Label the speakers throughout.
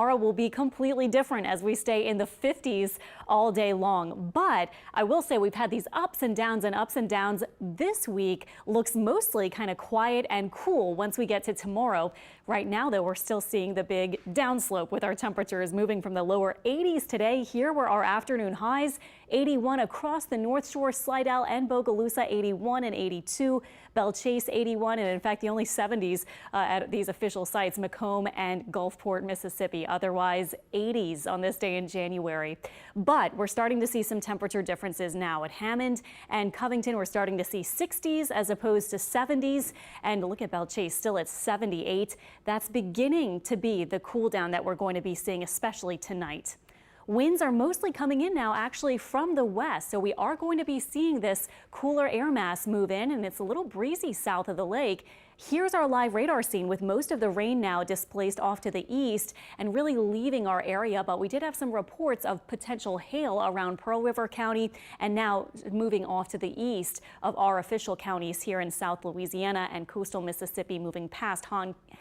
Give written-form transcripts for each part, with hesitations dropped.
Speaker 1: Tomorrow will be completely different as we stay in the 50s all day long. But I will say we've had these ups and downs and ups and downs. This week looks mostly kind of quiet and cool once we get to tomorrow. Right now, though, we're still seeing the big downslope with our temperatures moving from the lower 80s today. Here were our afternoon highs, 81 across the North Shore, Slidell and Bogalusa, 81 and 82, Belle Chase 81, and in fact the only 70s at these official sites, Macomb and Gulfport, Mississippi. Otherwise 80s on this day in January. But we're starting to see some temperature differences now. At Hammond and Covington, we're starting to see 60s as opposed to 70s. And look at Belle Chase, still at 78. That's beginning to be the cool down that we're going to be seeing, especially tonight. Winds are mostly coming in now actually from the west, so we are going to be seeing this cooler air mass move in, and it's a little breezy south of the lake. Here's our live radar scene with most of the rain now displaced off to the east and really leaving our area, but we did have some reports of potential hail around Pearl River County and now moving off to the east of our official counties here in South Louisiana and coastal Mississippi, moving past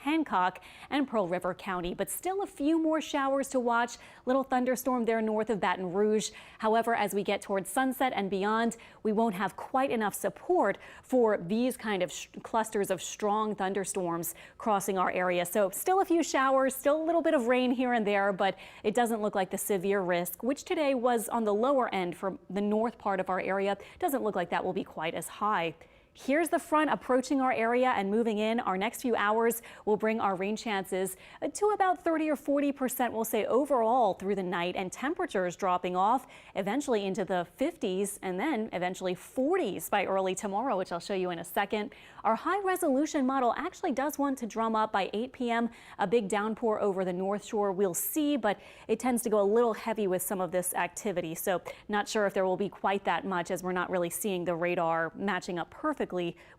Speaker 1: Hancock and Pearl River County, but still a few more showers to watch. Little thunderstorm there north of Baton Rouge. However, as we get towards sunset and beyond, we won't have quite enough support for these kind of clusters of strong thunderstorms crossing our area. So still a few showers, still a little bit of rain here and there, but it doesn't look like the severe risk, which today was on the lower end for the north part of our area. Doesn't look like that will be quite as high. Here's the front approaching our area and moving in. Our next few hours will bring our rain chances to about 30 or 40%, we'll say, overall through the night, and temperatures dropping off eventually into the 50s and then eventually 40s by early tomorrow, which I'll show you in a second. Our high resolution model actually does want to drum up by 8 p.m. a big downpour over the North Shore. We'll see, but it tends to go a little heavy with some of this activity. So not sure if there will be quite that much, as we're not really seeing the radar matching up perfectly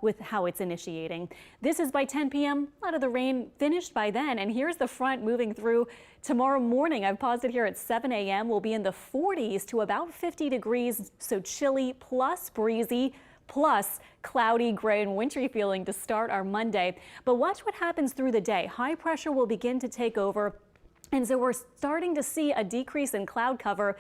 Speaker 1: with how it's initiating. This is by 10 p.m. A lot of the rain finished by then, and here's the front moving through tomorrow morning. I've paused it here at 7 a.m. We'll be in the 40s to about 50 degrees, so chilly plus breezy plus cloudy, gray, and wintry feeling to start our Monday. But watch what happens through the day. High pressure will begin to take over, and so we're starting to see a decrease in cloud cover.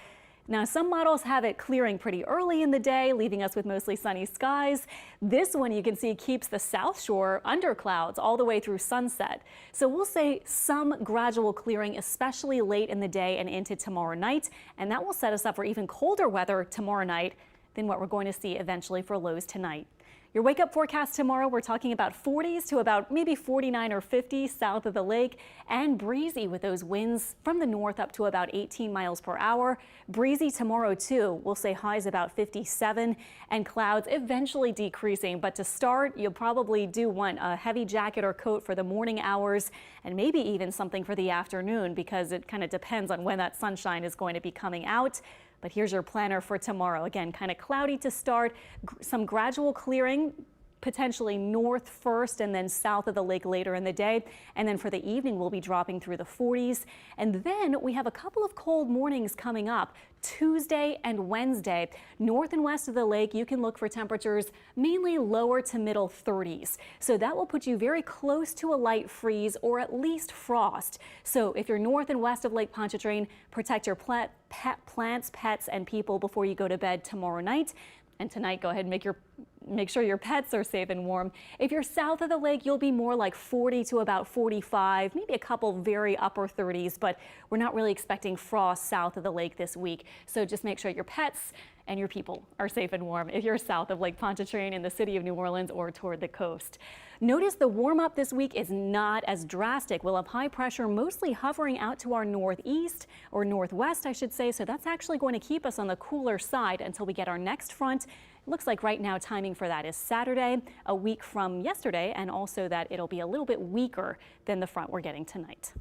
Speaker 1: Now, some models have it clearing pretty early in the day, leaving us with mostly sunny skies. This one you can see keeps the South Shore under clouds all the way through sunset. So we'll say some gradual clearing, especially late in the day and into tomorrow night. And that will set us up for even colder weather tomorrow night than what we're going to see eventually for lows tonight. Your wake up forecast tomorrow, we're talking about 40s to about maybe 49 or 50 south of the lake, and breezy with those winds from the north up to about 18 miles per hour. Breezy tomorrow too. We'll say highs about 57 and clouds eventually decreasing. But to start, you'll probably do want a heavy jacket or coat for the morning hours and maybe even something for the afternoon, because it kind of depends on when that sunshine is going to be coming out. But here's your planner for tomorrow. Again, kind of cloudy to start, some gradual clearing, potentially north first and then south of the lake later in the day. And then for the evening, we'll be dropping through the 40s. And then we have a couple of cold mornings coming up Tuesday and Wednesday. North and west of the lake, you can look for temperatures mainly lower to middle 30s. So that will put you very close to a light freeze or at least frost. So if you're north and west of Lake Pontchartrain, protect your plants, pets, and people before you go to bed tomorrow night. And tonight, go ahead and make sure your pets are safe and warm. If you're south of the lake, you'll be more like 40 to about 45, maybe a couple very upper 30s, but we're not really expecting frost south of the lake this week. So just make sure your pets and your people are safe and warm if you're south of Lake Pontchartrain in the city of New Orleans or toward the coast. Notice the warm up this week is not as drastic. We'll have high pressure mostly hovering out to our northeast or northwest, I should say. So that's actually going to keep us on the cooler side until we get our next front. It looks like right now timing for that is Saturday, a week from yesterday, and also that it'll be a little bit weaker than the front we're getting tonight.